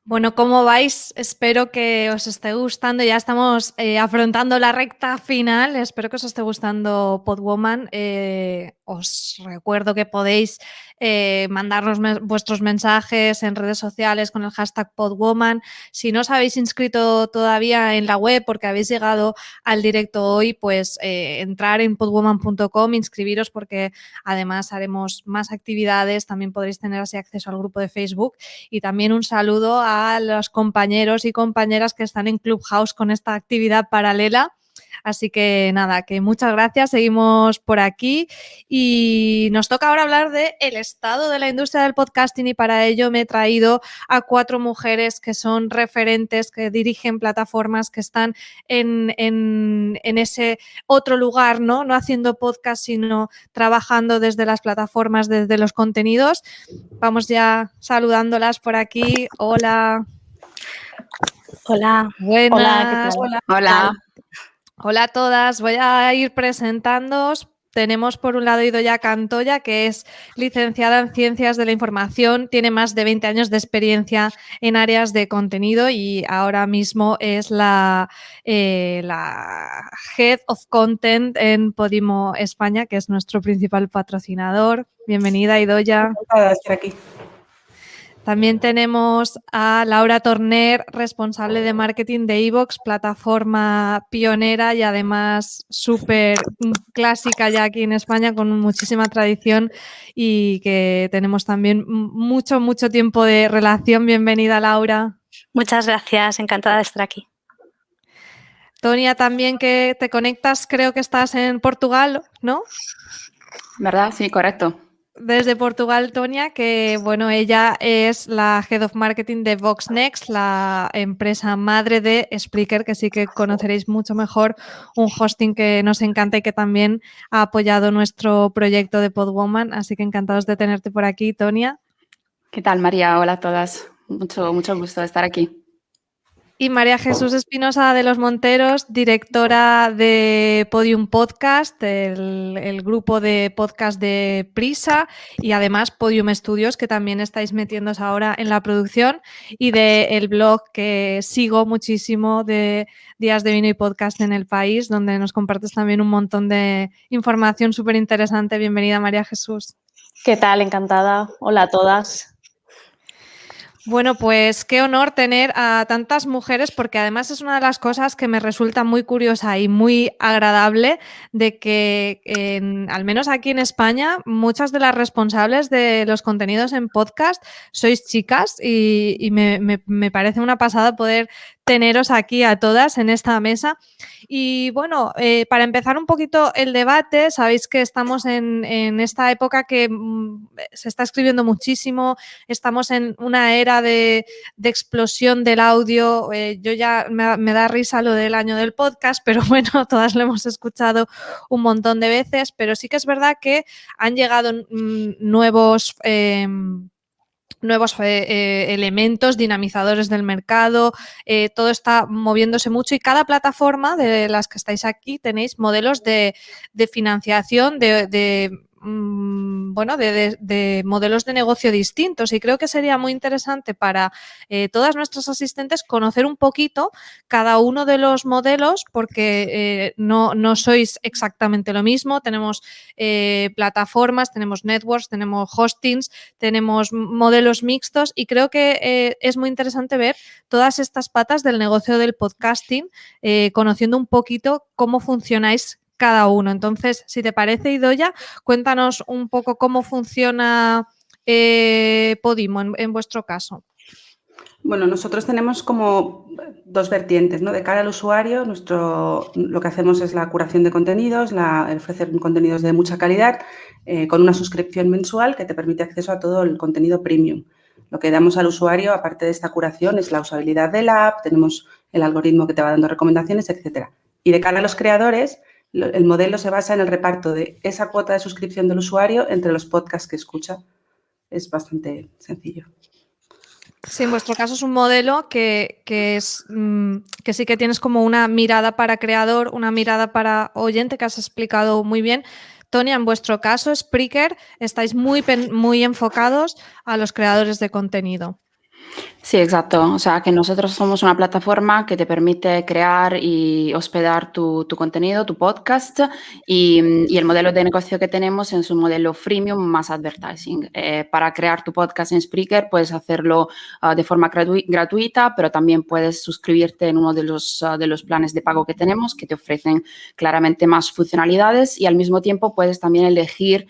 Bueno, ¿cómo vais? Espero que os esté gustando. Ya estamos afrontando la recta final. Espero que os esté gustando Podwoman. Os recuerdo que podéis mandarnos vuestros mensajes en redes sociales con el hashtag Podwoman. Si no os habéis inscrito todavía en la web porque habéis llegado al directo hoy, pues entrar en podwoman.com, inscribiros porque además haremos más actividades. También podréis tener así acceso al grupo de Facebook. Y también un saludo a los compañeros y compañeras que están en Clubhouse con esta actividad paralela. Así que nada, que muchas gracias, seguimos por aquí y nos toca ahora hablar del estado de la industria del podcasting y para ello me he traído a 4 mujeres que son referentes, que dirigen plataformas, que están en ese otro lugar, ¿no? No haciendo podcast, sino trabajando desde las plataformas, desde los contenidos. Vamos ya saludándolas por aquí. Hola. Hola. Buenas. Hola, ¿qué tal? Hola. Hola a todas. Voy a ir presentándoos. Tenemos por un lado Idoia Cantoya, que es licenciada en Ciencias de la Información, tiene más de 20 años de experiencia en áreas de contenido y ahora mismo es la Head of Content en Podimo España, que es nuestro principal patrocinador. Bienvenida, Idoia. Encantada de estar aquí. También tenemos a Laura Torner, responsable de marketing de iVoox, plataforma pionera y además súper clásica ya aquí en España con muchísima tradición y que tenemos también mucho tiempo de relación. Bienvenida, Laura. Muchas gracias, encantada de estar aquí. Tonia, también que te conectas, creo que estás en Portugal, ¿no? ¿Verdad? Sí, correcto. Desde Portugal, Tonia, que bueno, ella es la Head of Marketing de VoxNext, la empresa madre de Spreaker, que sí que conoceréis mucho mejor, un hosting que nos encanta y que también ha apoyado nuestro proyecto de Podwoman, así que encantados de tenerte por aquí, Tonia. ¿Qué tal, María? Hola a todas. Mucho gusto de estar aquí. Y María Jesús Espinosa de los Monteros, directora de Podium Podcast, el grupo de podcast de Prisa y además Podium Studios, que también estáis metiéndose ahora en la producción, y del blog que sigo muchísimo de Días de Vino y Podcast en el País, donde nos compartes también un montón de información súper interesante. Bienvenida, María Jesús. ¿Qué tal? Encantada. Hola a todas. Bueno, pues qué honor tener a tantas mujeres porque además es una de las cosas que me resulta muy curiosa y muy agradable de que al menos aquí en España muchas de las responsables de los contenidos en podcast sois chicas y me parece una pasada poder teneros aquí a todas en esta mesa. Y bueno, para empezar un poquito el debate, sabéis que estamos en esta época que se está escribiendo muchísimo, estamos en una era de explosión del audio. Yo ya me da risa lo del año del podcast, pero bueno, todas lo hemos escuchado un montón de veces, pero sí que es verdad que han llegado nuevos elementos, dinamizadores del mercado, todo está moviéndose mucho y cada plataforma de las que estáis aquí tenéis modelos de financiación, de modelos de negocio distintos y creo que sería muy interesante para todas nuestras asistentes conocer un poquito cada uno de los modelos porque no sois exactamente lo mismo, tenemos plataformas, tenemos networks, tenemos hostings, tenemos modelos mixtos y creo que es muy interesante ver todas estas patas del negocio del podcasting, conociendo un poquito cómo funcionáis cada uno. Entonces, si te parece, Idoia, cuéntanos un poco cómo funciona Podimo en vuestro caso. Bueno, nosotros tenemos como dos vertientes, ¿no? De cara al usuario, lo que hacemos es la curación de contenidos, ofrecer contenidos de mucha calidad con una suscripción mensual que te permite acceso a todo el contenido premium. Lo que damos al usuario, aparte de esta curación, es la usabilidad de la app, tenemos el algoritmo que te va dando recomendaciones, etcétera. Y de cara a los creadores, el modelo se basa en el reparto de esa cuota de suscripción del usuario entre los podcasts que escucha. Es bastante sencillo. Sí, en vuestro caso es un modelo que sí que tienes como una mirada para creador, una mirada para oyente, que has explicado muy bien. Tonia, en vuestro caso, Spreaker, estáis muy enfocados a los creadores de contenido. Sí, exacto. O sea, que nosotros somos una plataforma que te permite crear y hospedar tu contenido, tu podcast, y el modelo de negocio que tenemos es un modelo freemium más advertising. Para crear tu podcast en Spreaker puedes hacerlo de forma gratuita, pero también puedes suscribirte en uno de los planes de pago que tenemos, que te ofrecen claramente más funcionalidades, y al mismo tiempo puedes también elegir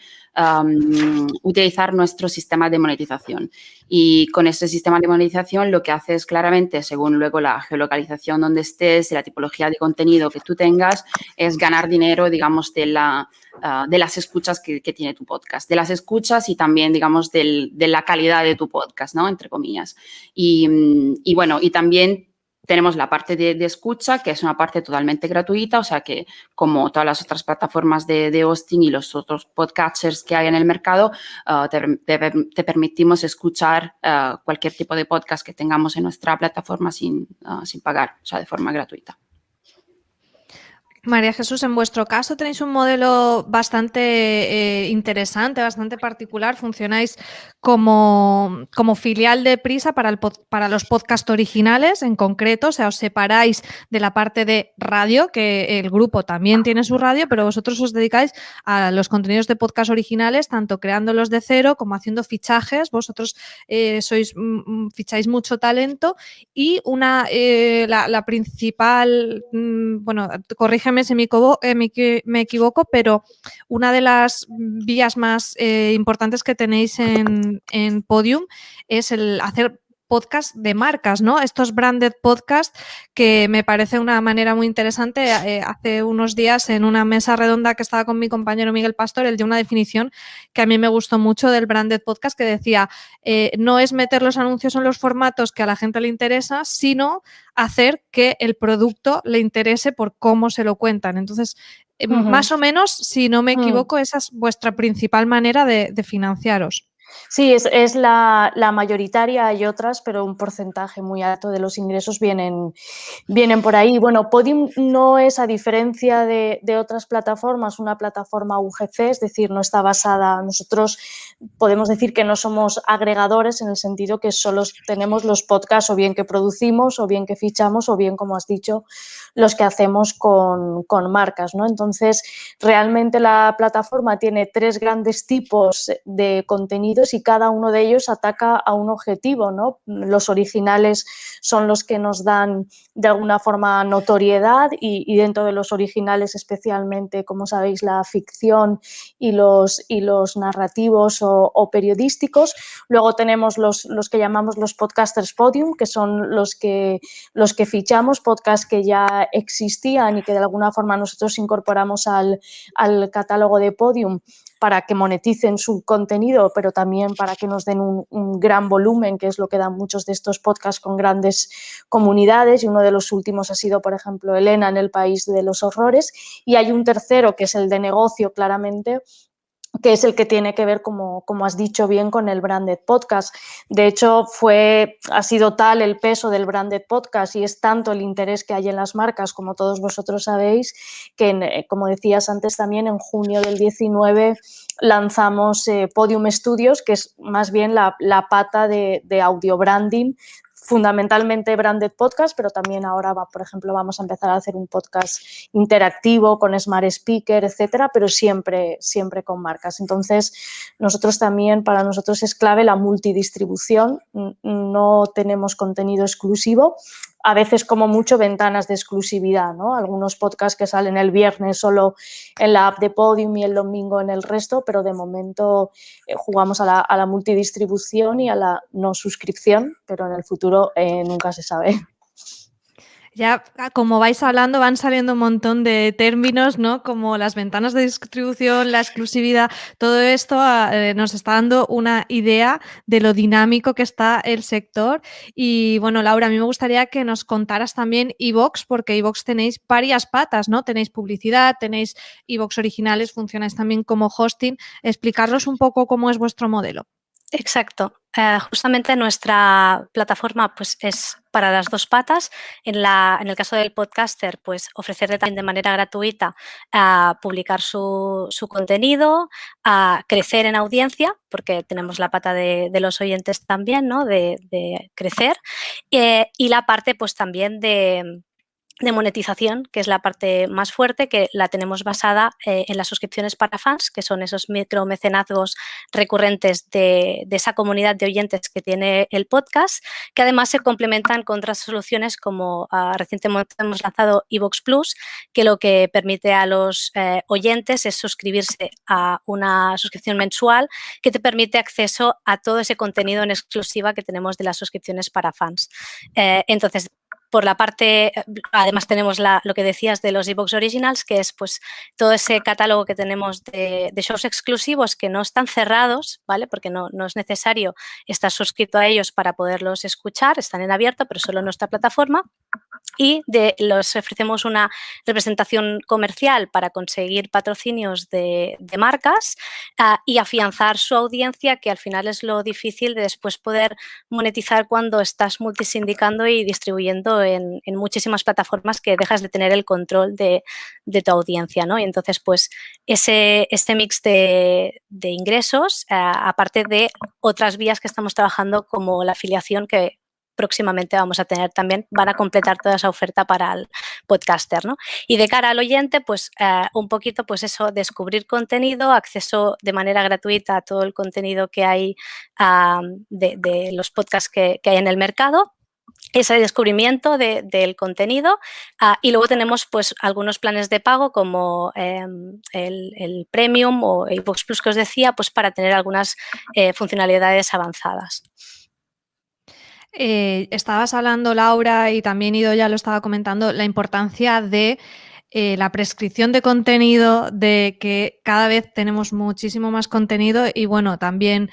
utilizar nuestro sistema de monetización. Y con este sistema de monetización lo que hace es claramente, según luego la geolocalización donde estés y la tipología de contenido que tú tengas, es ganar dinero, digamos, de las escuchas que tiene tu podcast, de las escuchas y también, digamos, de la calidad de tu podcast, ¿no? Entre comillas. Y bueno, y también tenemos la parte de escucha, que es una parte totalmente gratuita, o sea que como todas las otras plataformas de hosting y los otros podcasters que hay en el mercado, te permitimos escuchar cualquier tipo de podcast que tengamos en nuestra plataforma sin pagar, o sea, de forma gratuita. María Jesús, en vuestro caso tenéis un modelo bastante interesante, bastante particular. Funcionáis como filial de Prisa para los podcasts originales en concreto. O sea, os separáis de la parte de radio, que el grupo también tiene su radio, pero vosotros os dedicáis a los contenidos de podcast originales, tanto creándolos de cero como haciendo fichajes. Vosotros ficháis mucho talento y la principal, bueno, corrígeme si me equivoco, pero una de las vías más importantes que tenéis en Podium es el hacer podcast de marcas, ¿no? Estos branded podcasts que me parece una manera muy interesante. Hace unos días en una mesa redonda que estaba con mi compañero Miguel Pastor, él dio una definición que a mí me gustó mucho del branded podcast, que decía, no es meter los anuncios en los formatos que a la gente le interesa, sino hacer que el producto le interese por cómo se lo cuentan. Entonces, más o menos, si no me equivoco, esa es vuestra principal manera de financiaros. Sí, es la mayoritaria, hay otras, pero un porcentaje muy alto de los ingresos vienen por ahí. Bueno, Podium no es, a diferencia de otras plataformas, una plataforma UGC, es decir, no está basada, nosotros podemos decir que no somos agregadores en el sentido que solo tenemos los podcasts o bien que producimos o bien que fichamos o bien, como has dicho, los que hacemos con marcas, ¿no? Entonces, realmente la plataforma tiene 3 grandes tipos de contenidos y cada uno de ellos ataca a un objetivo, ¿no? Los originales son los que nos dan de alguna forma notoriedad y dentro de los originales especialmente, como sabéis, la ficción y los narrativos o periodísticos. Luego tenemos los que llamamos los podcasters Podium, que son los que fichamos, podcasts que ya existían y que de alguna forma nosotros incorporamos al catálogo de Podium para que moneticen su contenido, pero también para que nos den un gran volumen, que es lo que dan muchos de estos podcasts con grandes comunidades, y uno de los últimos ha sido, por ejemplo, Elena en el País de los Horrores, y hay un tercero que es el de negocio, claramente, que es el que tiene que ver, como has dicho bien, con el branded podcast. De hecho, ha sido tal el peso del branded podcast y es tanto el interés que hay en las marcas, como todos vosotros sabéis, que, como decías antes también, en junio del 19 lanzamos Podium Studios, que es más bien la pata de audio branding, fundamentalmente branded podcast, pero también ahora, por ejemplo, vamos a empezar a hacer un podcast interactivo con Smart Speaker, etcétera, pero siempre con marcas. Entonces, para nosotros es clave la multidistribución, no tenemos contenido exclusivo, a veces como mucho ventanas de exclusividad, ¿no? Algunos podcasts que salen el viernes solo en la app de Podium y el domingo en el resto, pero de momento jugamos a la multidistribución y a la no suscripción, pero en el futuro nunca se sabe. Ya, como vais hablando, van saliendo un montón de términos, ¿no? Como las ventanas de distribución, la exclusividad, todo esto nos está dando una idea de lo dinámico que está el sector. Y bueno, Laura, a mí me gustaría que nos contaras también iVoox, porque iVoox tenéis varias patas, ¿no? Tenéis publicidad, tenéis iVoox originales, funcionáis también como hosting. Explicarnos un poco cómo es vuestro modelo. Exacto. Justamente nuestra plataforma pues, es para las dos patas. En el caso del podcaster, pues ofrecerle también de manera gratuita publicar su contenido, crecer en audiencia, porque tenemos la pata de los oyentes también, ¿no? De crecer. Y la parte pues también de monetización, que es la parte más fuerte, que la tenemos basada en las suscripciones para fans, que son esos micromecenazgos recurrentes de esa comunidad de oyentes que tiene el podcast, que además se complementan con otras soluciones como recientemente hemos lanzado iVoox Plus, que lo que permite a los oyentes es suscribirse a una suscripción mensual que te permite acceso a todo ese contenido en exclusiva que tenemos de las suscripciones para fans. Entonces, por la parte, además tenemos lo que decías de los iVoox Originals, que es pues todo ese catálogo que tenemos de shows exclusivos que no están cerrados, ¿vale? Porque no es necesario estar suscrito a ellos para poderlos escuchar, están en abierto, pero solo en nuestra plataforma. Y los ofrecemos una representación comercial para conseguir patrocinios de marcas y afianzar su audiencia, que al final es lo difícil de después poder monetizar cuando estás multisindicando y distribuyendo en muchísimas plataformas que dejas de tener el control de tu audiencia, ¿no? Y entonces, pues, este mix de ingresos, aparte de otras vías que estamos trabajando como la afiliación que próximamente vamos a tener también, van a completar toda esa oferta para el podcaster, ¿no? Y de cara al oyente, pues un poquito, pues eso, descubrir contenido, acceso de manera gratuita a todo el contenido que hay de los podcasts que hay en el mercado, ese descubrimiento del contenido y luego tenemos pues algunos planes de pago como el Premium o iVoox Plus que os decía, pues para tener algunas funcionalidades avanzadas. Estabas hablando, Laura, y también Ido ya lo estaba comentando, la importancia de la prescripción de contenido, de que cada vez tenemos muchísimo más contenido y bueno, también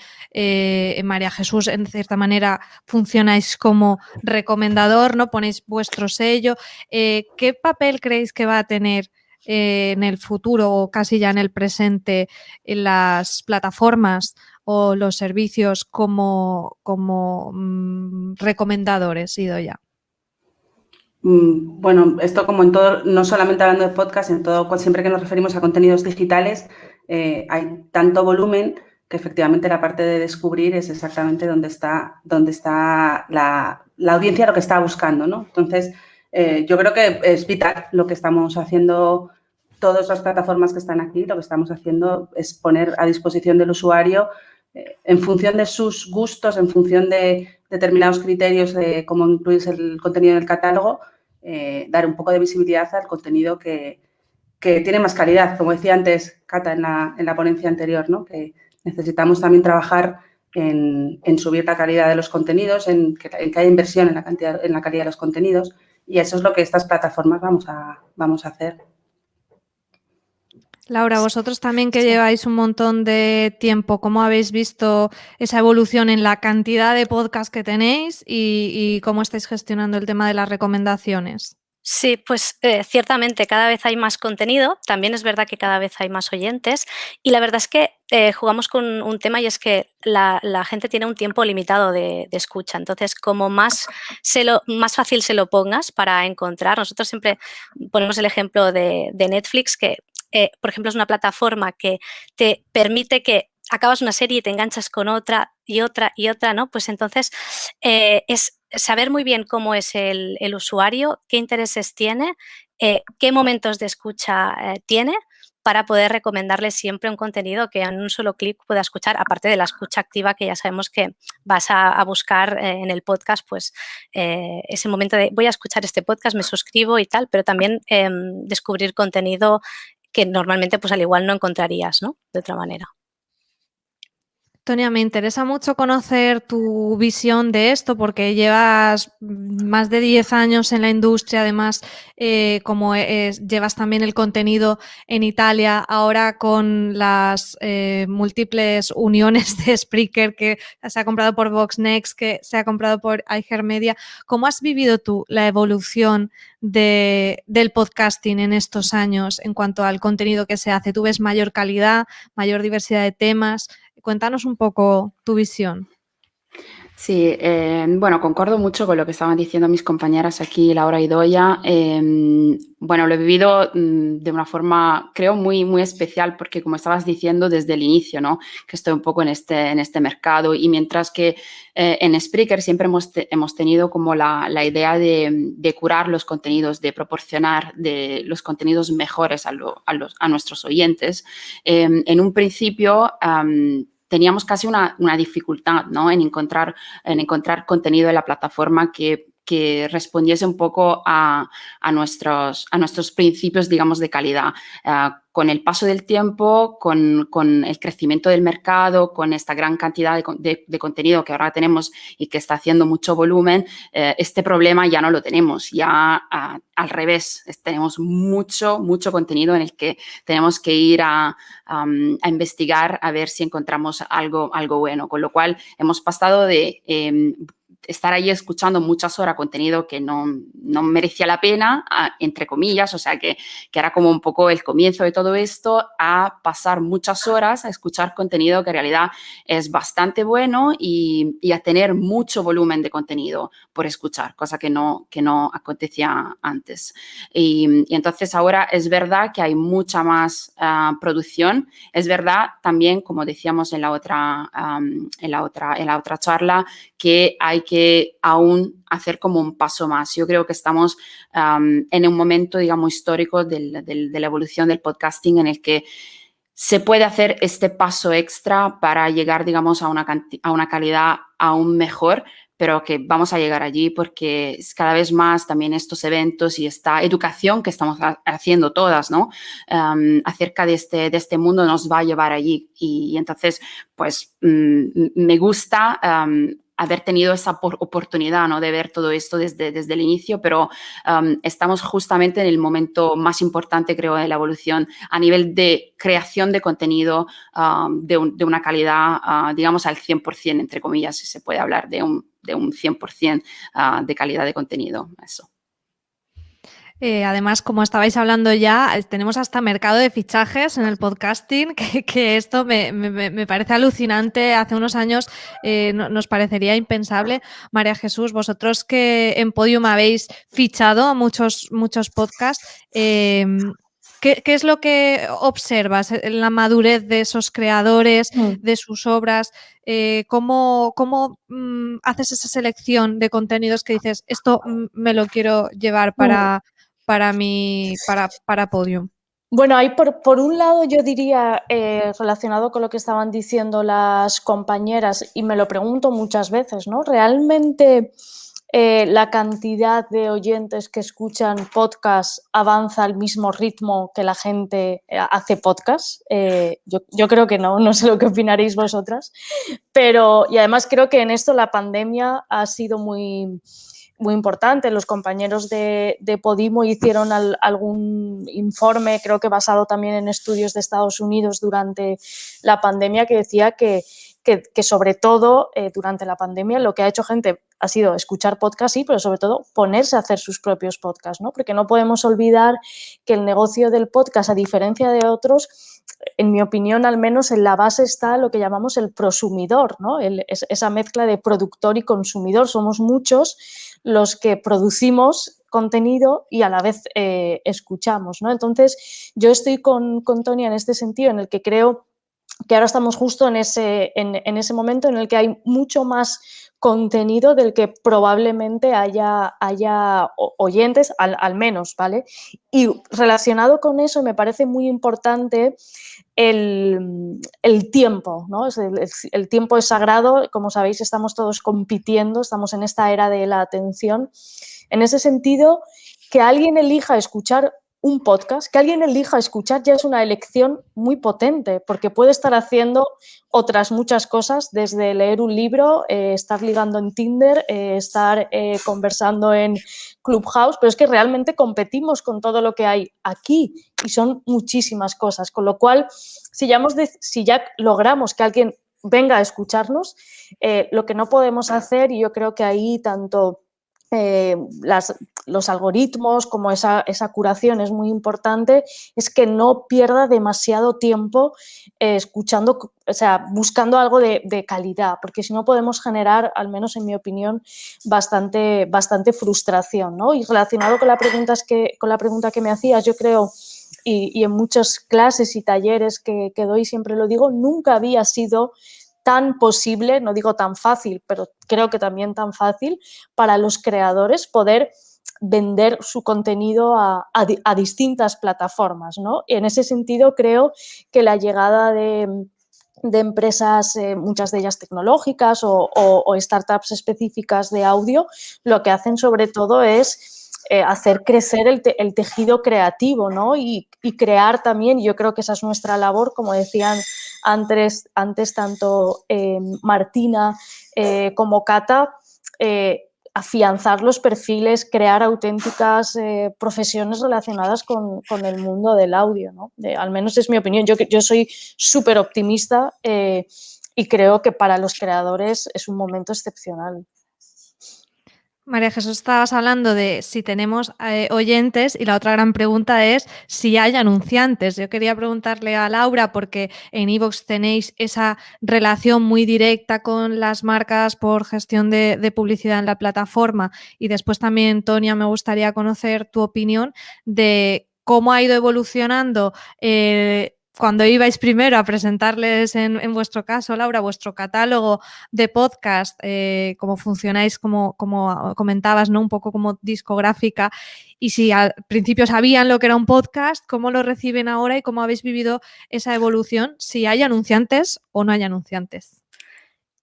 María Jesús, en cierta manera, funcionáis como recomendador, ¿no? Ponéis vuestro sello. ¿Qué papel creéis que va a tener en el futuro o casi ya en el presente en las plataformas o los servicios como recomendadores, Idoia? Bueno, esto como en todo, no solamente hablando de podcast, en todo, siempre que nos referimos a contenidos digitales, hay tanto volumen que efectivamente la parte de descubrir es exactamente donde está la audiencia lo que está buscando, ¿no? Entonces, yo creo que es vital lo que estamos haciendo, todas las plataformas que están aquí, lo que estamos haciendo es poner a disposición del usuario en función de sus gustos, en función de determinados criterios de cómo incluir el contenido en el catálogo, dar un poco de visibilidad al contenido que tiene más calidad. Como decía antes Cata en la ponencia anterior, ¿no? Que necesitamos también trabajar en subir la calidad de los contenidos, en que haya inversión en la calidad de los contenidos y eso es lo que estas plataformas vamos a hacer. Laura, vosotros también que lleváis un montón de tiempo, ¿cómo habéis visto esa evolución en la cantidad de podcasts que tenéis y cómo estáis gestionando el tema de las recomendaciones? Sí, pues ciertamente cada vez hay más contenido, también es verdad que cada vez hay más oyentes y la verdad es que jugamos con un tema y es que la gente tiene un tiempo limitado de escucha, entonces como más fácil se lo pongas para encontrar, nosotros siempre ponemos el ejemplo de Netflix que por ejemplo es una plataforma que te permite que acabas una serie y te enganchas con otra y otra y otra, ¿no? Pues entonces es saber muy bien cómo es el usuario, qué intereses tiene, qué momentos de escucha tiene para poder recomendarle siempre un contenido que en un solo clic pueda escuchar, aparte de la escucha activa que ya sabemos que vas a buscar en el podcast, pues ese momento de voy a escuchar este podcast, me suscribo y tal, pero también descubrir contenido que normalmente pues al igual no encontrarías, ¿no? De otra manera. Tonia, me interesa mucho conocer tu visión de esto porque llevas más de 10 años en la industria, además llevas también el contenido en Italia, ahora con las múltiples uniones de Spreaker que se ha comprado por Voxnext, que se ha comprado por iHeartMedia. ¿Cómo has vivido tú la evolución del podcasting en estos años en cuanto al contenido que se hace? ¿Tú ves mayor calidad, mayor diversidad de temas? Cuéntanos un poco tu visión. Sí, bueno, concuerdo mucho con lo que estaban diciendo mis compañeras aquí, Laura y Doya. Bueno, lo he vivido de una forma, creo, muy, muy especial, porque como estabas diciendo desde el inicio, ¿no? Que estoy un poco en este mercado, y mientras que en Spreaker siempre hemos tenido como la idea de curar los contenidos, de proporcionar los contenidos mejores a nuestros oyentes, en un principio teníamos casi una dificultad, ¿no? en encontrar contenido en la plataforma que respondiese un poco a nuestros principios, digamos, de calidad. Con el paso del tiempo, con el crecimiento del mercado, con esta gran cantidad de contenido que ahora tenemos y que está haciendo mucho volumen, este problema ya no lo tenemos. Ya al revés, tenemos mucho contenido en el que tenemos que ir a investigar a ver si encontramos algo bueno. Con lo cual, hemos pasado de estar ahí escuchando muchas horas contenido que no merecía la pena, entre comillas, o sea que era como un poco el comienzo de todo esto, a pasar muchas horas a escuchar contenido que en realidad es bastante bueno y a tener mucho volumen de contenido por escuchar, cosa que no acontecía antes. Y entonces ahora es verdad que hay mucha más producción. Es verdad también, como decíamos en la otra charla, que hay que aún hacer como un paso más. Yo creo que estamos en un momento, digamos, histórico de la evolución del podcasting, en el que se puede hacer este paso extra para llegar, digamos, a una calidad aún mejor, pero que vamos a llegar allí porque cada vez más también estos eventos y esta educación que estamos haciendo todas, ¿no? Acerca de este mundo nos va a llevar allí. Y entonces, pues, me gusta haber tenido esa oportunidad, ¿no? De ver todo esto desde el inicio, pero estamos justamente en el momento más importante, creo, de la evolución a nivel de creación de contenido de una calidad, digamos, al 100%, entre comillas, si se puede hablar de un 100% de calidad de contenido. Eso. Además, como estabais hablando ya, tenemos hasta mercado de fichajes en el podcasting, que esto me parece alucinante. Hace unos años nos parecería impensable. María Jesús, vosotros que en Podium habéis fichado a muchos podcasts, ¿qué es lo que observas en la madurez de esos creadores, de sus obras? ¿Cómo haces esa selección de contenidos que dices, esto me lo quiero llevar para Podium? Bueno, ahí por un lado yo diría, relacionado con lo que estaban diciendo las compañeras, y me lo pregunto muchas veces, ¿no? ¿Realmente la cantidad de oyentes que escuchan podcast avanza al mismo ritmo que la gente hace podcast? Yo creo que no sé lo que opinaréis vosotras, pero, y además creo que en esto la pandemia ha sido muy importante. Los compañeros de Podimo hicieron algún informe, creo que basado también en estudios de Estados Unidos durante la pandemia, que decía que sobre todo durante la pandemia lo que ha hecho gente ha sido escuchar podcasts, sí, pero sobre todo ponerse a hacer sus propios podcasts, ¿no? Porque no podemos olvidar que el negocio del podcast, a diferencia de otros, en mi opinión, al menos en la base está lo que llamamos el prosumidor, ¿no? Esa mezcla de productor y consumidor. Somos muchos los que producimos contenido y a la vez escuchamos, ¿no? Entonces, yo estoy con Tonia en este sentido, en el que creo que ahora estamos justo en ese momento en el que hay mucho más contenido del que probablemente haya oyentes, al menos, ¿vale? Y relacionado con eso me parece muy importante el tiempo, ¿no? El tiempo es sagrado, como sabéis, estamos todos compitiendo, estamos en esta era de la atención. En ese sentido, que alguien elija escuchar un podcast, que alguien elija escuchar ya es una elección muy potente, porque puede estar haciendo otras muchas cosas, desde leer un libro, estar ligando en Tinder, estar conversando en Clubhouse, pero es que realmente competimos con todo lo que hay aquí y son muchísimas cosas, con lo cual, si ya logramos que alguien venga a escucharnos, lo que no podemos hacer, y yo creo que ahí tanto los algoritmos, como esa curación es muy importante, es que no pierda demasiado tiempo escuchando, o sea, buscando algo de calidad, porque si no podemos generar, al menos en mi opinión, bastante frustración, ¿no? Y relacionado con la pregunta que me hacías, yo creo, y en muchas clases y talleres que doy siempre lo digo, nunca había sido tan posible, no digo tan fácil, pero creo que también tan fácil para los creadores poder vender su contenido a distintas plataformas, ¿no? Y en ese sentido creo que la llegada de empresas, muchas de ellas tecnológicas o startups específicas de audio, lo que hacen sobre todo es hacer crecer el tejido creativo, ¿no? Y crear también, yo creo que esa es nuestra labor, como decían antes tanto Martina como Cata, afianzar los perfiles, crear auténticas profesiones relacionadas con el mundo del audio, ¿no? Al menos es mi opinión. Yo soy súper optimista y creo que para los creadores es un momento excepcional. María Jesús, estabas hablando de si tenemos oyentes y la otra gran pregunta es si hay anunciantes. Yo quería preguntarle a Laura porque en iVoox tenéis esa relación muy directa con las marcas por gestión de publicidad en la plataforma y después también, Tonia, me gustaría conocer tu opinión de cómo ha ido evolucionando cuando ibais primero a presentarles, en vuestro caso, Laura, vuestro catálogo de podcast, cómo funcionáis, como comentabas, ¿no? Un poco como discográfica, y si al principio sabían lo que era un podcast, cómo lo reciben ahora y cómo habéis vivido esa evolución, si hay anunciantes o no hay anunciantes.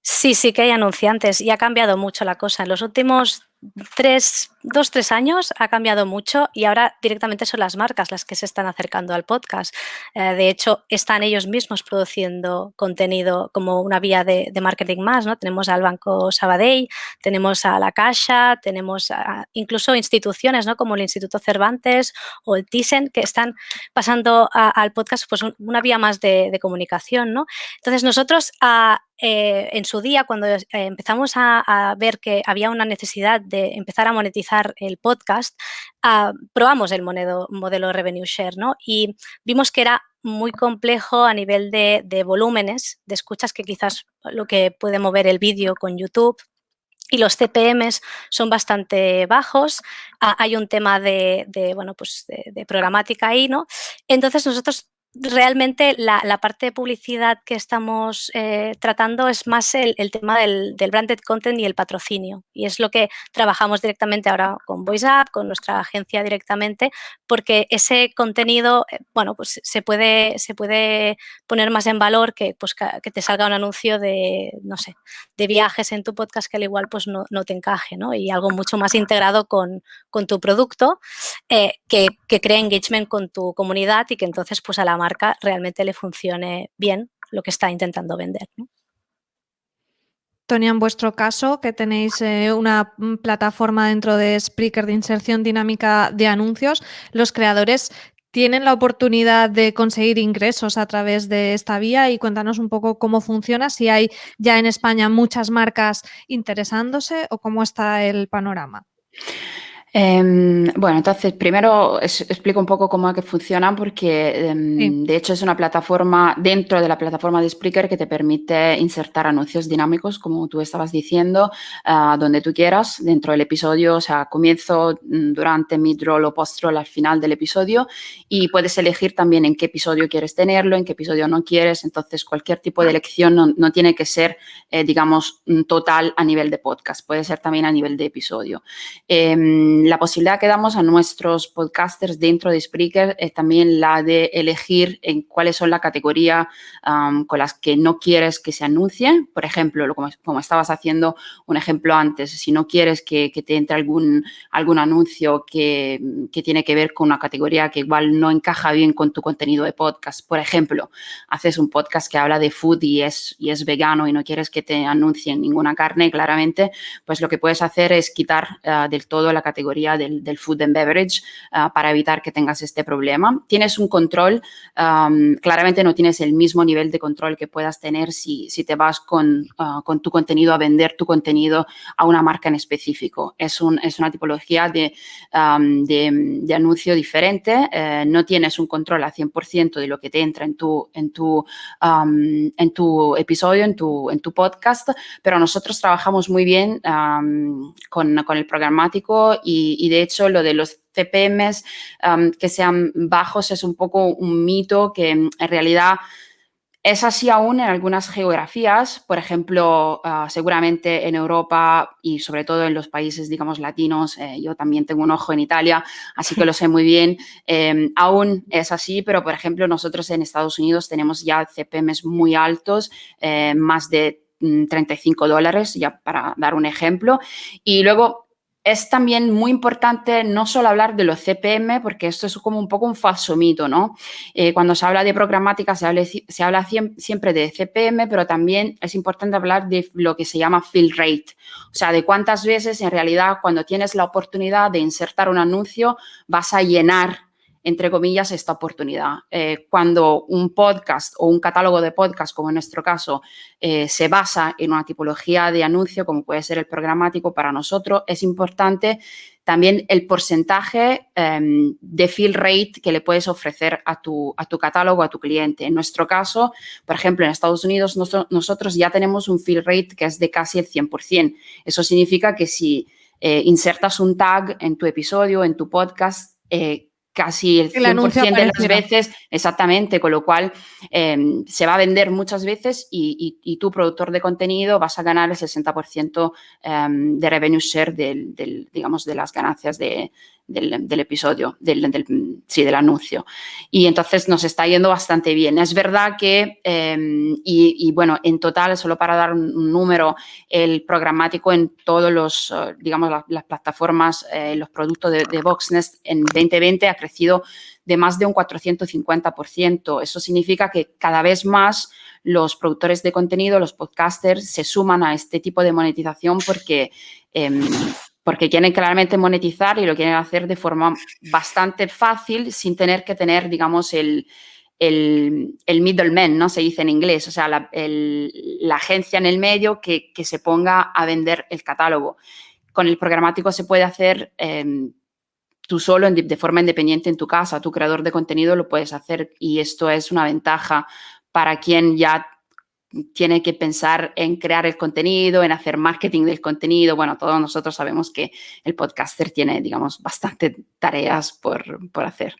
Sí que hay anunciantes y ha cambiado mucho la cosa. En los últimos 2-3 años ha cambiado mucho y ahora directamente son las marcas las que se están acercando al podcast. De hecho, están ellos mismos produciendo contenido como una vía de marketing más, ¿no? Tenemos al Banco Sabadell, tenemos a La Caixa, tenemos incluso instituciones, ¿no? Como el Instituto Cervantes o el Thyssen, que están pasando al podcast pues una vía más de comunicación, ¿no? Entonces nosotros en su día, cuando empezamos a ver que había una necesidad de empezar a monetizar el podcast, probamos el modelo Revenue Share, ¿no? Y vimos que era muy complejo a nivel de volúmenes de escuchas, que quizás lo que puede mover el vídeo con YouTube, y los CPMs son bastante bajos. Hay un tema de programática ahí, ¿no? Entonces nosotros realmente la parte de publicidad que estamos tratando es más el tema del branded content y el patrocinio, y es lo que trabajamos directamente ahora con VoiceUp, con nuestra agencia directamente, porque ese contenido pues se puede poner más en valor que te salga un anuncio de, no sé, de viajes en tu podcast que al igual pues no te encaje, ¿no? Y algo mucho más integrado con tu producto, que cree engagement con tu comunidad y que entonces pues a la marca realmente le funcione bien lo que está intentando vender, ¿no? Tonia, en vuestro caso, que tenéis una plataforma dentro de Spreaker de inserción dinámica de anuncios, los creadores tienen la oportunidad de conseguir ingresos a través de esta vía, y cuéntanos un poco cómo funciona, si hay ya en España muchas marcas interesándose o cómo está el panorama. Bueno, entonces primero explico un poco cómo es que funciona, porque Sí. de hecho es una plataforma dentro de la plataforma de Spreaker que te permite insertar anuncios dinámicos, como tú estabas diciendo, donde tú quieras dentro del episodio, o sea, comienzo, durante, mid-roll o post-roll al final del episodio, y puedes elegir también en qué episodio quieres tenerlo, en qué episodio no quieres. Entonces cualquier tipo de elección no tiene que ser, digamos, total a nivel de podcast, puede ser también a nivel de episodio. La posibilidad que damos a nuestros podcasters dentro de Spreaker es también la de elegir en cuáles son la categoría con las que no quieres que se anuncie. Por ejemplo, como estabas haciendo un ejemplo antes, si no quieres que te entre algún anuncio que tiene que ver con una categoría que igual no encaja bien con tu contenido de podcast. Por ejemplo, haces un podcast que habla de food y es vegano y no quieres que te anuncien ninguna carne, claramente, pues lo que puedes hacer es quitar del todo la categoría categoría del food and beverage para evitar que tengas este problema. Tienes un control, claramente no tienes el mismo nivel de control que puedas tener si te vas con tu contenido a vender tu contenido a una marca en específico. Es una tipología de anuncio diferente, no tienes un control al 100% de lo que te entra en tu episodio, en tu podcast, pero nosotros trabajamos muy bien con el programático y de hecho lo de los CPMs que sean bajos es un poco un mito que en realidad es así aún en algunas geografías. Por ejemplo, seguramente en Europa y sobre todo en los países, digamos, latinos, yo también tengo un ojo en Italia, así que lo sé muy bien, aún es así, pero por ejemplo nosotros en Estados Unidos tenemos ya CPMs muy altos, más de $35, ya para dar un ejemplo. Y luego es también muy importante no solo hablar de los CPM, porque esto es como un poco un falso mito, ¿no? Cuando se habla de programática se habla siempre de CPM, pero también es importante hablar de lo que se llama fill rate, o sea, de cuántas veces en realidad cuando tienes la oportunidad de insertar un anuncio vas a llenar, entre comillas, esta oportunidad. Cuando un podcast o un catálogo de podcast, como en nuestro caso, se basa en una tipología de anuncio, como puede ser el programático, para nosotros es importante también el porcentaje de fill rate que le puedes ofrecer a tu catálogo, a tu cliente. En nuestro caso, por ejemplo, en Estados Unidos, nosotros ya tenemos un fill rate que es de casi el 100%. Eso significa que si insertas un tag en tu episodio, en tu podcast, casi el 100% de las veces, exactamente, con lo cual se va a vender muchas veces y tu productor de contenido vas a ganar el 60% de revenue share digamos, de las ganancias del episodio, del anuncio. Y entonces nos está yendo bastante bien. Es verdad que, bueno, en total, solo para dar un número, el programático en todos los, digamos, las plataformas, los productos de Voxnest en 2020 ha crecido de más de un 450%. Eso significa que cada vez más los productores de contenido, los podcasters, se suman a este tipo de monetización porque quieren claramente monetizar y lo quieren hacer de forma bastante fácil sin tener que tener, digamos, el middleman, ¿no? Se dice en inglés, o sea, la agencia en el medio que se ponga a vender el catálogo. Con el programático se puede hacer tú solo, de forma independiente en tu casa, tu creador de contenido lo puedes hacer y esto es una ventaja para quien ya tiene que pensar en crear el contenido, en hacer marketing del contenido. Bueno, todos nosotros sabemos que el podcaster tiene, digamos, bastantes tareas por hacer.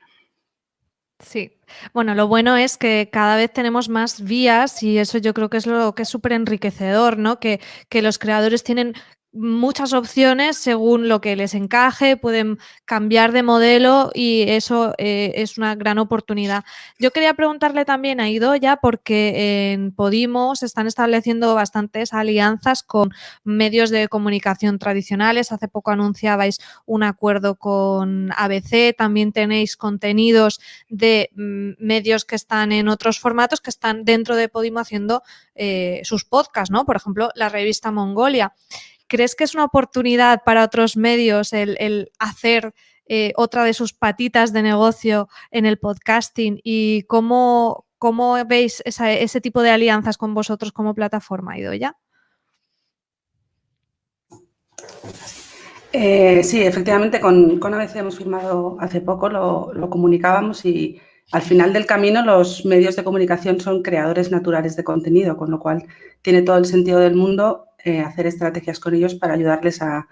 Sí, bueno, lo bueno es que cada vez tenemos más vías y eso yo creo que es lo que es súper enriquecedor, ¿no? Que los creadores tienen muchas opciones según lo que les encaje, pueden cambiar de modelo y eso es una gran oportunidad. Yo quería preguntarle también a Idoia, porque en Podimo se están estableciendo bastantes alianzas con medios de comunicación tradicionales. Hace poco anunciabais un acuerdo con ABC, también tenéis contenidos de medios que están en otros formatos que están dentro de Podimo haciendo sus podcasts, ¿no? Por ejemplo, la revista Mongolia. ¿Crees que es una oportunidad para otros medios el hacer otra de sus patitas de negocio en el podcasting? ¿Y cómo veis ese tipo de alianzas con vosotros como plataforma, Idoia? Sí, efectivamente, con ABC hemos firmado hace poco, lo comunicábamos y al final del camino los medios de comunicación son creadores naturales de contenido, con lo cual tiene todo el sentido del mundo hacer estrategias con ellos para ayudarles a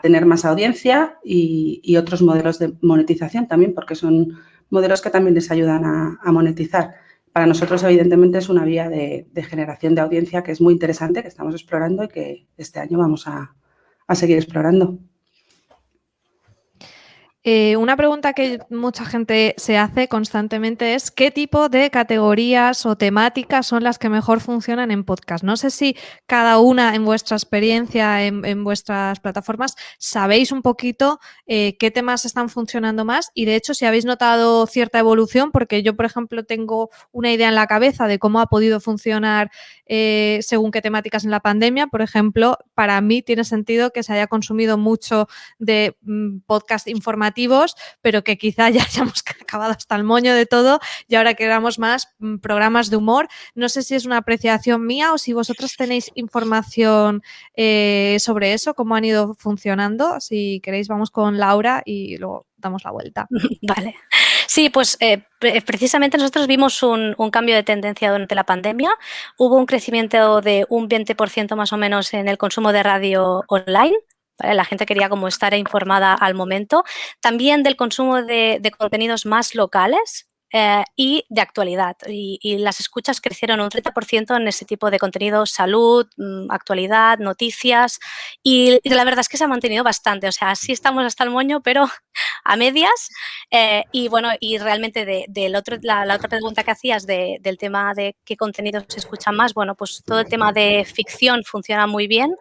tener más audiencia y otros modelos de monetización también, porque son modelos que también les ayudan a monetizar. Para nosotros, evidentemente, es una vía de generación de audiencia que es muy interesante, que estamos explorando y que este año vamos a seguir explorando. Una pregunta que mucha gente se hace constantemente es ¿qué tipo de categorías o temáticas son las que mejor funcionan en podcast? No sé si cada una en vuestra experiencia, en vuestras plataformas, sabéis un poquito qué temas están funcionando más y de hecho si habéis notado cierta evolución, porque yo, por ejemplo, tengo una idea en la cabeza de cómo ha podido funcionar según qué temáticas en la pandemia. Por ejemplo, para mí tiene sentido que se haya consumido mucho de podcast informativos, pero que quizá ya hayamos acabado hasta el moño de todo y ahora queramos más programas de humor. No sé si es una apreciación mía o si vosotros tenéis información sobre eso, cómo han ido funcionando. Si queréis, vamos con Laura y luego damos la vuelta. Vale. Sí, pues precisamente nosotros vimos un cambio de tendencia durante la pandemia. Hubo un crecimiento de un 20% más o menos en el consumo de radio online. ¿Vale? La gente quería como estar informada al momento. También del consumo de contenidos más locales y de actualidad. Y las escuchas crecieron un 30% en ese tipo de contenido, salud, actualidad, noticias. Y la verdad es que se ha mantenido bastante. O sea, sí estamos hasta el moño, pero a medias. Y bueno, y realmente la otra pregunta que hacías del tema de qué contenidos se escuchan más, bueno, pues todo el tema de ficción funciona muy bien,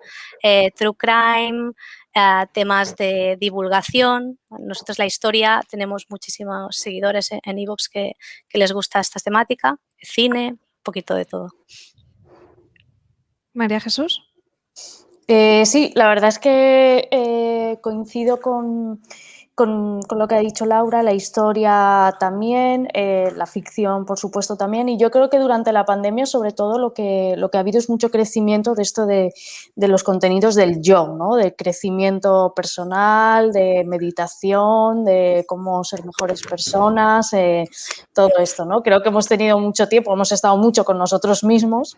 true crime, temas de divulgación. Nosotros la historia tenemos muchísimos seguidores en iVoox que les gusta esta temática, cine, un poquito de todo. María Jesús. Sí, la verdad es que coincido con lo que ha dicho Laura, la historia también, la ficción por supuesto también, y yo creo que durante la pandemia sobre todo lo que ha habido es mucho crecimiento de esto de los contenidos del yo, ¿no? De crecimiento personal, de meditación, de cómo ser mejores personas, todo esto, ¿no? Creo que hemos tenido mucho tiempo, hemos estado mucho con nosotros mismos.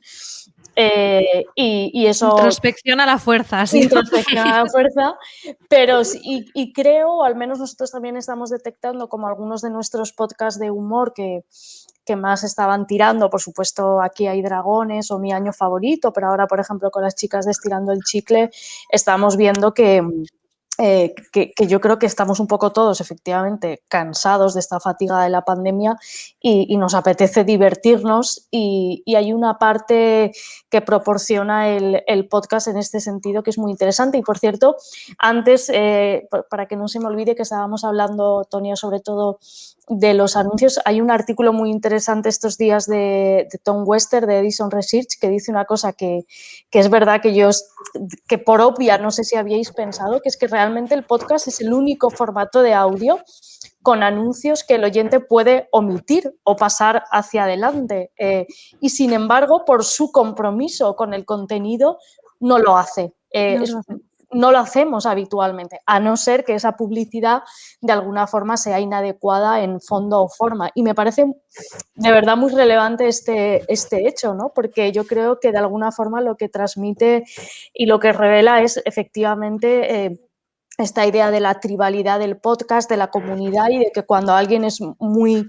Y eso... Introspección a la fuerza. ¿Sí? Introspección a la fuerza, pero y creo, o al menos nosotros también estamos detectando como algunos de nuestros podcasts de humor que más estaban tirando, por supuesto Aquí hay dragones o Mi año favorito, pero ahora por ejemplo con las chicas de Estirando el chicle estamos viendo que yo creo que estamos un poco todos efectivamente cansados de esta fatiga de la pandemia y nos apetece divertirnos y hay una parte que proporciona el podcast en este sentido que es muy interesante. Y por cierto, antes, para que no se me olvide que estábamos hablando, Tonia, sobre todo de los anuncios, hay un artículo muy interesante estos días de Tom Wester de Edison Research que dice una cosa que es verdad que por obvia no sé si habíais pensado, que es que realmente el podcast es el único formato de audio con anuncios que el oyente puede omitir o pasar hacia adelante y sin embargo por su compromiso con el contenido no lo hace. No lo hacemos habitualmente, a no ser que esa publicidad de alguna forma sea inadecuada en fondo o forma. Y me parece de verdad muy relevante este hecho, ¿no? Porque yo creo que de alguna forma lo que transmite y lo que revela es efectivamente esta idea de la tribalidad del podcast, de la comunidad y de que cuando alguien es muy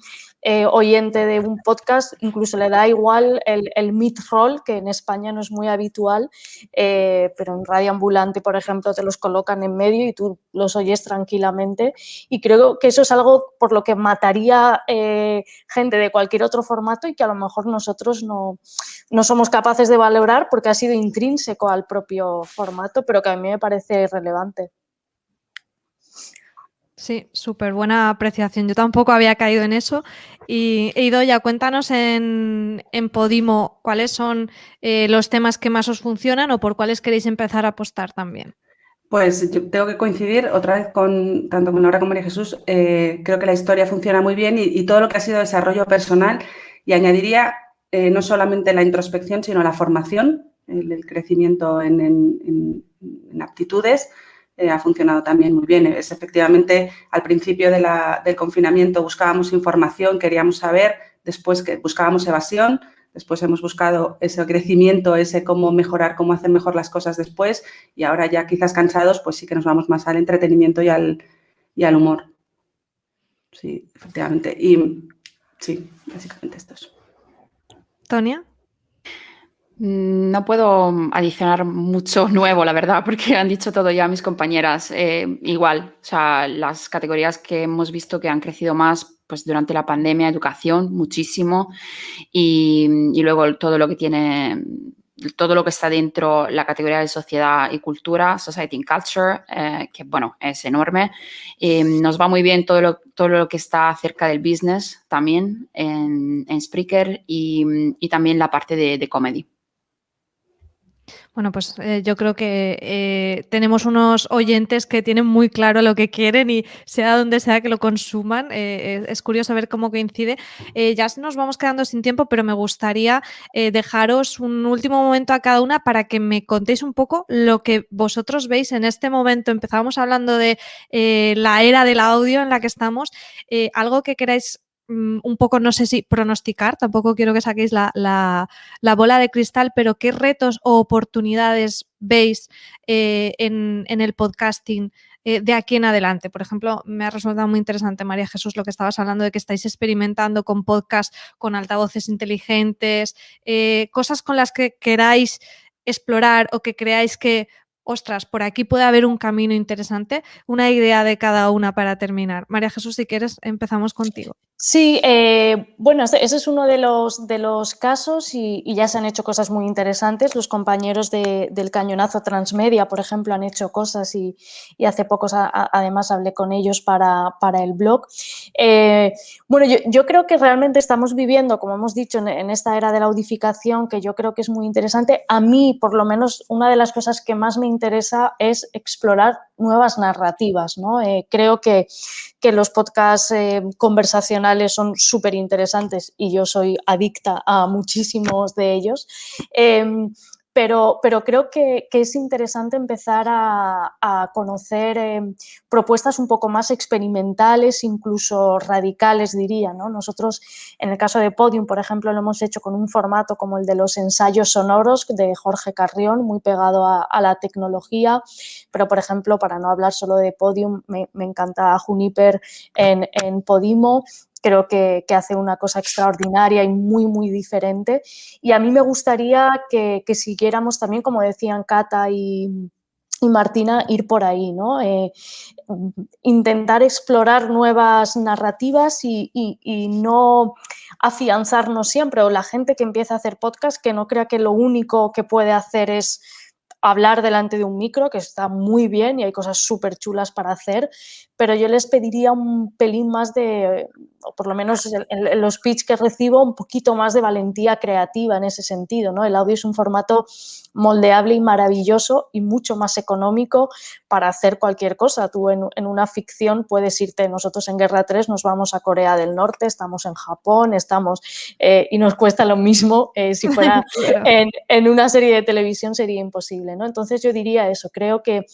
oyente de un podcast, incluso le da igual el mid-roll, que en España no es muy habitual, pero en Radio Ambulante, por ejemplo, te los colocan en medio y tú los oyes tranquilamente. Y creo que eso es algo por lo que mataría gente de cualquier otro formato y que a lo mejor nosotros no somos capaces de valorar porque ha sido intrínseco al propio formato, pero que a mí me parece relevante. Sí, súper buena apreciación. Yo tampoco había caído en eso. Y Idoia, cuéntanos en Podimo cuáles son los temas que más os funcionan o por cuáles queréis empezar a apostar también. Pues yo tengo que coincidir otra vez tanto con Laura como María Jesús. Creo que la historia funciona muy bien y todo lo que ha sido desarrollo personal, y añadiría no solamente la introspección, sino la formación, el crecimiento en aptitudes, ha funcionado también muy bien. Es efectivamente, al principio del confinamiento buscábamos información, queríamos saber, después que buscábamos evasión, después hemos buscado ese crecimiento, ese cómo mejorar, cómo hacer mejor las cosas después, y ahora ya quizás cansados, pues sí que nos vamos más al entretenimiento y al humor. Sí, efectivamente. Y sí, básicamente esto es. ¿Tonia? No puedo adicionar mucho nuevo, la verdad, porque han dicho todo ya mis compañeras. Igual, o sea, las categorías que hemos visto que han crecido más, pues durante la pandemia, educación, muchísimo, y luego todo lo que tiene, todo lo que está dentro la categoría de sociedad y cultura, society and culture, que bueno, es enorme. Nos va muy bien todo lo que está cerca del business también en Spreaker y también la parte de comedy. Bueno, pues yo creo que tenemos unos oyentes que tienen muy claro lo que quieren y sea donde sea que lo consuman. Es curioso ver cómo coincide. Ya nos vamos quedando sin tiempo, pero me gustaría dejaros un último momento a cada una para que me contéis un poco lo que vosotros veis en este momento. Empezábamos hablando de la era del audio en la que estamos. Algo que queráis un poco, no sé si pronosticar, tampoco quiero que saquéis la bola de cristal, pero ¿qué retos o oportunidades veis en el podcasting de aquí en adelante? Por ejemplo, me ha resultado muy interesante, María Jesús, lo que estabas hablando de que estáis experimentando con podcasts, con altavoces inteligentes, cosas con las que queráis explorar o que creáis que, ostras, por aquí puede haber un camino interesante. Una idea de cada una para terminar. María Jesús, si quieres, empezamos contigo. Sí, bueno, ese es uno de los casos y ya se han hecho cosas muy interesantes. Los compañeros del Cañonazo Transmedia, por ejemplo, han hecho cosas y hace poco además hablé con ellos para el blog. Bueno, yo creo que realmente estamos viviendo, como hemos dicho, en esta era de la audificación, que yo creo que es muy interesante. A mí, por lo menos, una de las cosas que más me interesa es explorar nuevas narrativas, ¿no? Creo que los podcasts conversacionales son súper interesantes y yo soy adicta a muchísimos de ellos. Pero creo que es interesante empezar a conocer propuestas un poco más experimentales, incluso radicales, diría, ¿no? Nosotros, en el caso de Podium, por ejemplo, lo hemos hecho con un formato como el de los ensayos sonoros de Jorge Carrión, muy pegado a la tecnología, pero, por ejemplo, para no hablar solo de Podium, me encanta Juniper en Podimo. Creo que hace una cosa extraordinaria y muy, muy diferente. Y a mí me gustaría que siguiéramos también, como decían Cata y Martina, ir por ahí, ¿no? Intentar explorar nuevas narrativas y no afianzarnos siempre, o la gente que empieza a hacer podcast que no crea que lo único que puede hacer es hablar delante de un micro, que está muy bien y hay cosas súper chulas para hacer, pero yo les pediría un pelín más de, o por lo menos en los pitch que recibo, un poquito más de valentía creativa en ese sentido, ¿no? El audio es un formato moldeable y maravilloso y mucho más económico para hacer cualquier cosa. Tú en una ficción puedes irte, nosotros en Guerra 3 nos vamos a Corea del Norte, estamos en Japón, y nos cuesta lo mismo. Si fuera Claro. en una serie de televisión sería imposible, ¿no? Entonces yo diría eso, creo que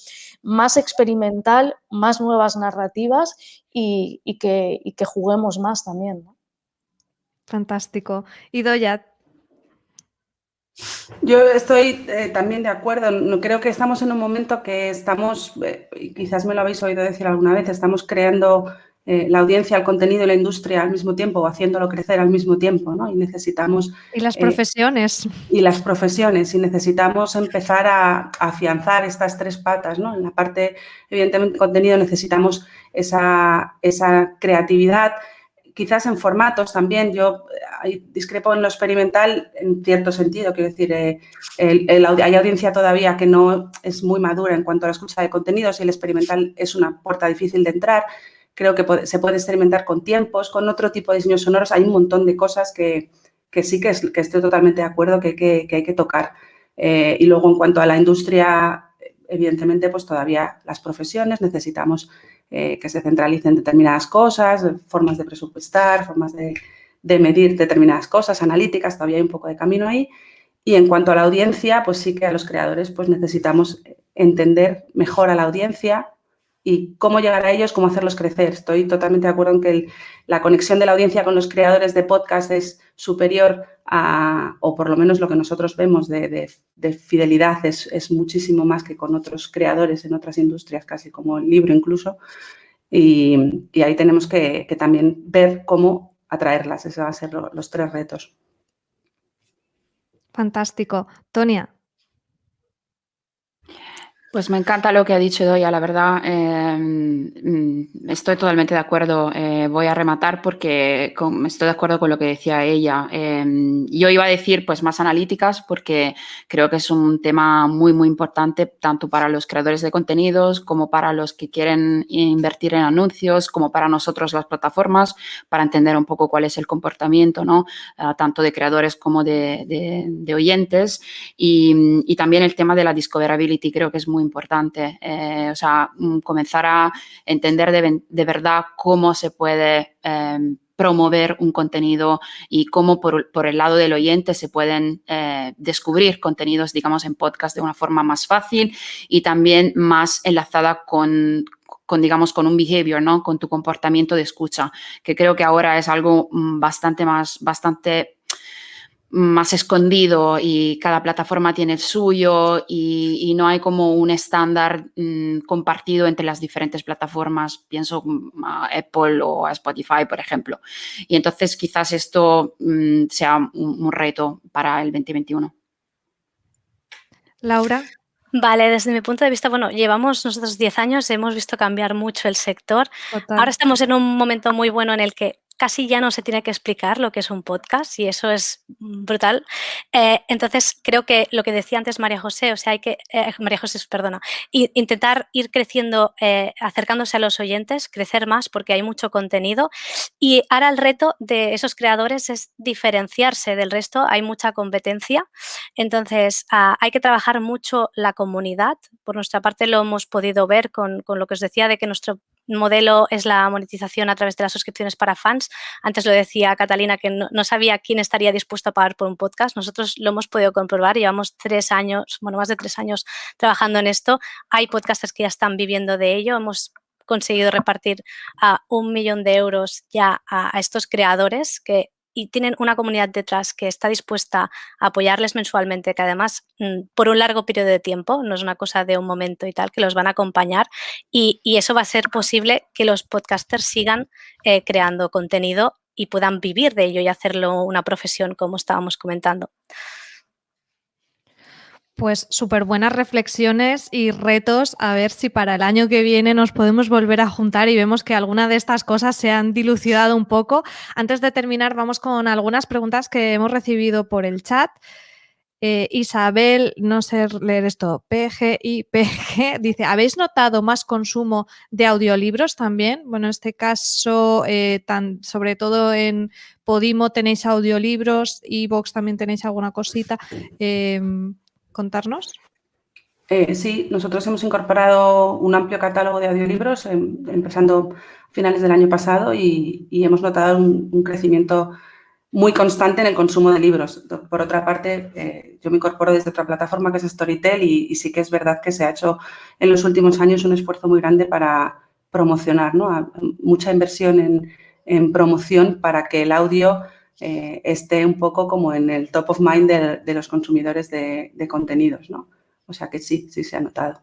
más experimental, más nuevas narrativas y que juguemos más también, ¿no? Fantástico. Y Doya, Yo estoy también de acuerdo. No, creo que estamos en un momento que estamos, y quizás me lo habéis oído decir alguna vez, estamos creando la audiencia, el contenido y la industria al mismo tiempo o haciéndolo crecer al mismo tiempo, ¿no? Y necesitamos... y las profesiones. Y las profesiones, y necesitamos empezar a afianzar estas tres patas, ¿no? En la parte, evidentemente, contenido necesitamos esa creatividad. Quizás en formatos también, yo discrepo en lo experimental en cierto sentido, quiero decir, hay audiencia todavía que no es muy madura en cuanto a la escucha de contenidos y el experimental es una puerta difícil de entrar. Creo que se puede experimentar con tiempos, con otro tipo de diseños sonoros, hay un montón de cosas que sí que estoy totalmente de acuerdo que hay que tocar. Y luego, en cuanto a la industria, evidentemente, pues todavía las profesiones necesitamos que se centralicen determinadas cosas, formas de presupuestar, formas de medir determinadas cosas, analíticas, todavía hay un poco de camino ahí. Y en cuanto a la audiencia, pues sí que a los creadores pues necesitamos entender mejor a la audiencia y cómo llegar a ellos, cómo hacerlos crecer. Estoy totalmente de acuerdo en que la conexión de la audiencia con los creadores de podcast es superior a, o por lo menos lo que nosotros vemos de fidelidad es muchísimo más que con otros creadores en otras industrias, casi como el libro incluso. Y ahí tenemos que también ver cómo atraerlas. Esos van a ser los tres retos. Fantástico. Tonia. Pues me encanta lo que ha dicho Doya, la verdad. Estoy totalmente de acuerdo. Voy a rematar porque estoy de acuerdo con lo que decía ella. Yo iba a decir pues más analíticas porque creo que es un tema muy, muy importante tanto para los creadores de contenidos como para los que quieren invertir en anuncios, como para nosotros las plataformas, para entender un poco cuál es el comportamiento, ¿no? Tanto de creadores como de oyentes. Y también el tema de la discoverability creo que es muy importante. O sea, comenzar a entender de verdad cómo se puede promover un contenido y cómo por el lado del oyente se pueden descubrir contenidos, digamos, en podcast de una forma más fácil y también más enlazada con digamos, con un behavior, ¿no? Con tu comportamiento de escucha, que creo que ahora es algo bastante más escondido y cada plataforma tiene el suyo y no hay como un estándar compartido entre las diferentes plataformas, pienso a Apple o a Spotify, por ejemplo. Y entonces quizás esto sea un reto para el 2021. Laura. Vale, desde mi punto de vista, bueno, llevamos nosotros 10 años, hemos visto cambiar mucho el sector. Total. Ahora estamos en un momento muy bueno en el que casi ya no se tiene que explicar lo que es un podcast y eso es brutal. Entonces, creo que lo que decía antes María José, o sea, hay que, María José, perdona, intentar ir creciendo, acercándose a los oyentes, crecer más porque hay mucho contenido y ahora el reto de esos creadores es diferenciarse del resto, hay mucha competencia, entonces hay que trabajar mucho la comunidad. Por nuestra parte lo hemos podido ver con lo que os decía de que nuestro modelo es la monetización a través de las suscripciones para fans. Antes lo decía Catalina que no sabía quién estaría dispuesto a pagar por un podcast. Nosotros lo hemos podido comprobar. Llevamos 3 años, bueno, más de 3 años trabajando en esto. Hay podcasters que ya están viviendo de ello. Hemos conseguido repartir a 1 millón de euros ya a estos creadores y tienen una comunidad detrás que está dispuesta a apoyarles mensualmente, que además por un largo periodo de tiempo, no es una cosa de un momento y tal, que los van a acompañar y eso va a ser posible que los podcasters sigan creando contenido y puedan vivir de ello y hacerlo una profesión, como estábamos comentando. Pues súper buenas reflexiones y retos, a ver si para el año que viene nos podemos volver a juntar y vemos que alguna de estas cosas se han dilucidado un poco. Antes de terminar, vamos con algunas preguntas que hemos recibido por el chat. Isabel, no sé leer esto, PGIPG, dice, ¿habéis notado más consumo de audiolibros también? Bueno, en este caso, sobre todo en Podimo tenéis audiolibros, iVoox también tenéis alguna cosita. ¿Contarnos? Sí, nosotros hemos incorporado un amplio catálogo de audiolibros, empezando a finales del año pasado y hemos notado un crecimiento muy constante en el consumo de libros. Por otra parte, yo me incorporo desde otra plataforma que es Storytel y sí que es verdad que se ha hecho en los últimos años un esfuerzo muy grande para promocionar, ¿no? Mucha inversión en promoción para que el audio esté un poco como en el top of mind de los consumidores de contenidos, ¿no? O sea que sí se ha notado.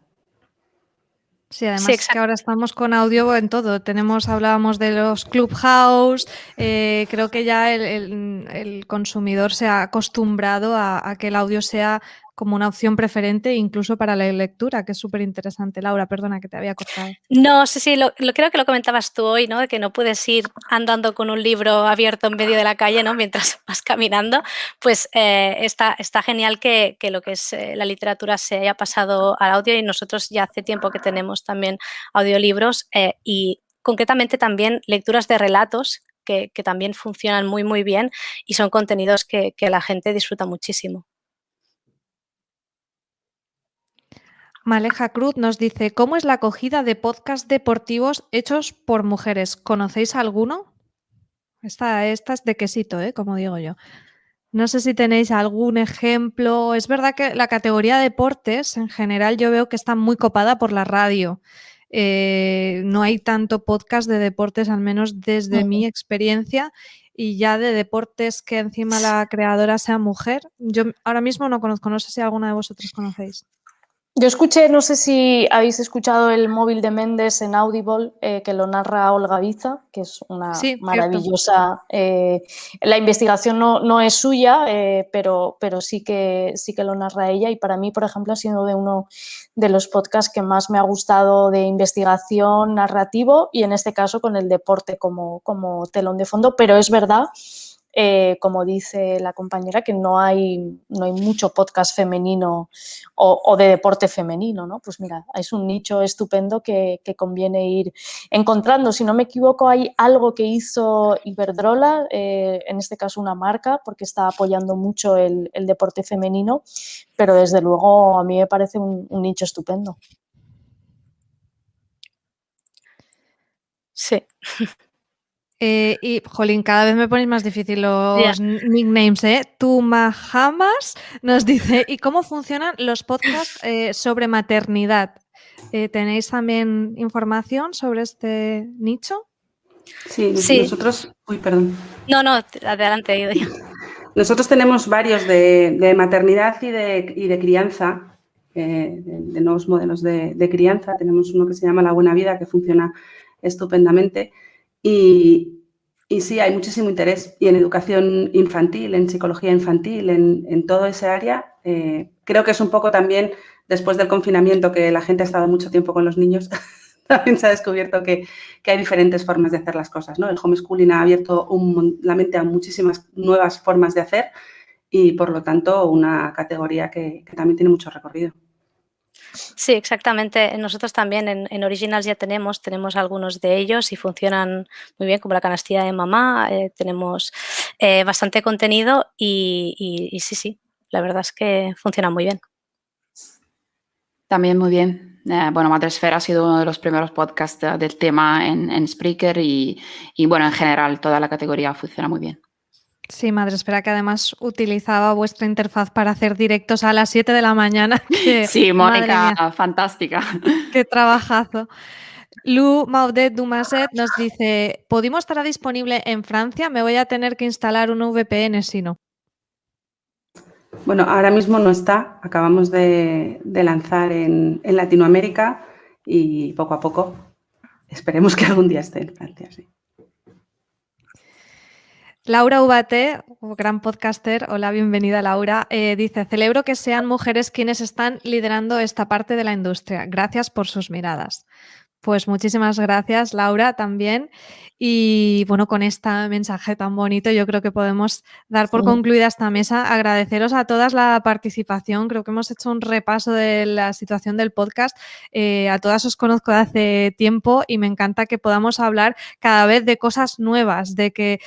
Sí, además es que ahora estamos con audio en todo. Hablábamos de los Clubhouse, creo que ya el consumidor se ha acostumbrado a que el audio sea como una opción preferente incluso para la lectura, que es súper interesante. Laura, perdona que te había cortado. No, sí, creo que lo comentabas tú hoy, ¿no? De que no puedes ir andando con un libro abierto en medio de la calle, ¿no? Mientras vas caminando. Pues está genial que lo que es la literatura se haya pasado al audio y nosotros ya hace tiempo que tenemos también audiolibros y concretamente también lecturas de relatos que también funcionan muy, muy bien y son contenidos que la gente disfruta muchísimo. Maleja Cruz nos dice, ¿cómo es la acogida de podcasts deportivos hechos por mujeres? ¿Conocéis alguno? Esta es de quesito, como digo yo. No sé si tenéis algún ejemplo. Es verdad que la categoría de deportes, en general, yo veo que está muy copada por la radio. No hay tanto podcast de deportes, al menos desde mi experiencia, y ya de deportes que encima la creadora sea mujer. Yo ahora mismo no conozco, no sé si alguna de vosotros conocéis. Yo escuché, no sé si habéis escuchado el móvil de Méndez en Audible, que lo narra Olga Biza, que es una Sí, cierto. maravillosa. La investigación no es suya, pero sí que lo narra ella, y para mí, por ejemplo, ha sido de uno de los podcasts que más me ha gustado de investigación narrativo, y en este caso con el deporte como telón de fondo, pero es verdad, como dice la compañera, que no hay mucho podcast femenino o de deporte femenino, ¿no? Pues mira, es un nicho estupendo que conviene ir encontrando. Si no me equivoco, hay algo que hizo Iberdrola, en este caso una marca, porque está apoyando mucho el deporte femenino, pero desde luego a mí me parece un nicho estupendo. Sí. Y, jolín, cada vez me ponéis más difícil los nicknames, ¿eh? Tumahamas nos dice, ¿y cómo funcionan los podcasts sobre maternidad? ¿Tenéis también información sobre este nicho? Sí, Sí. nosotros... Uy, perdón. No, adelante, Idoia. Nosotros tenemos varios de maternidad y de crianza, de nuevos modelos de crianza. Tenemos uno que se llama La Buena Vida, que funciona estupendamente. Y sí, hay muchísimo interés. Y en educación infantil, en psicología infantil, en todo ese área, creo que es un poco también, después del confinamiento, que la gente ha estado mucho tiempo con los niños, también se ha descubierto que hay diferentes formas de hacer las cosas, ¿no? El homeschooling ha abierto la mente a muchísimas nuevas formas de hacer y, por lo tanto, una categoría que también tiene mucho recorrido. Sí, exactamente. Nosotros también en Originals ya tenemos algunos de ellos y funcionan muy bien, como la canastilla de mamá. Tenemos bastante contenido y sí, la verdad es que funciona muy bien. También muy bien. Bueno, Madresfera ha sido uno de los primeros podcasts del tema en Spreaker y bueno, en general toda la categoría funciona muy bien. Sí, Madresfera, que además utilizaba vuestra interfaz para hacer directos a las 7 de la mañana. Que, sí, Mónica, madre mía, fantástica. qué trabajazo. Lou Maudet Dumaset nos dice, ¿Podimo estará disponible en Francia? Me voy a tener que instalar un VPN si no. Bueno, ahora mismo no está. Acabamos de lanzar en Latinoamérica y poco a poco esperemos que algún día esté en Francia, sí. Laura Ubate, gran podcaster, hola, bienvenida Laura, dice, celebro que sean mujeres quienes están liderando esta parte de la industria. Gracias por sus miradas. Pues muchísimas gracias, Laura, también. Y bueno, con este mensaje tan bonito yo creo que podemos dar por concluida esta mesa. Agradeceros a todas la participación. Creo que hemos hecho un repaso de la situación del podcast. A todas os conozco de hace tiempo y me encanta que podamos hablar cada vez de cosas nuevas, que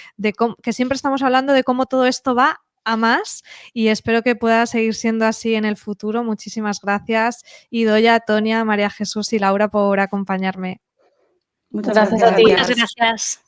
siempre estamos hablando de cómo todo esto va a más y espero que pueda seguir siendo así en el futuro. Muchísimas gracias, Idoia, Tonia, María Jesús y Laura por acompañarme. Muchas Gracias a ti. Muchas gracias.